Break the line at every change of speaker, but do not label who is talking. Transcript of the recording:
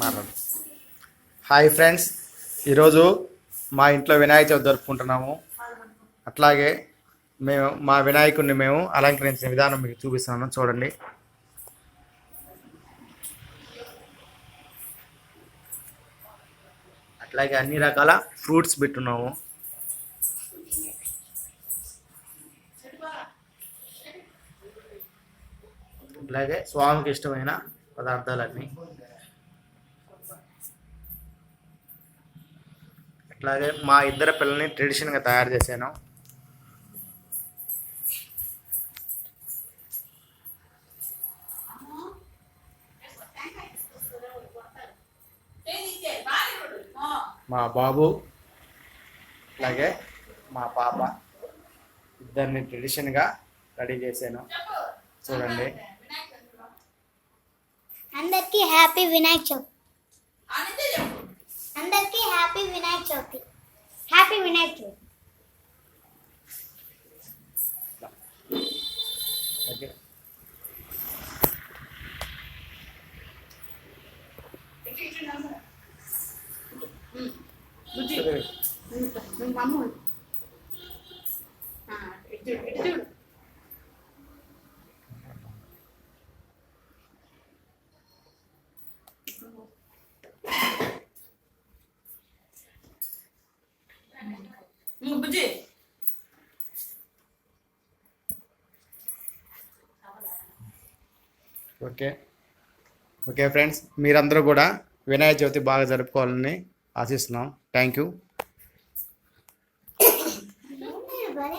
మాట్లాడు. Hi friends, ఈరోజు మా ఇంట్లో వినాయక చవితి జరుపుకుంటున్నాము. అట్లాగే మా వినాయకుడిని మేము అలంకరించిన విధానం మీకు చూపిస్తున్నాను, చూడండి. అట్లాగే అన్ని రకాల ఫ్రూట్స్ పెట్టున్నాము. అట్లాగే స్వామికి ఇష్టమైన పదార్థాలన్నీ. అట్లాగే మా ఇద్దరు పిల్లల్ని ట్రెడిషన్గా తయారు చేశాను. మా బాబు అలాగే మా పాప ఇద్దరిని ట్రెడిషన్గా రెడీ చేశాను, చూడండి.
అందరికీ హ్యాపీ వినాయక చవితి. అందరికీ happy Vinayaka Chavithi. Happy Vinayaka Chavithi.
Okay.
బుజ్జి
ఓకే ఓకే ఫ్రెండ్స్, మీరందరూ కూడా వినాయక చవితి బాగా జరుపుకోవాలని ఆశిస్తున్నాం. Thank you.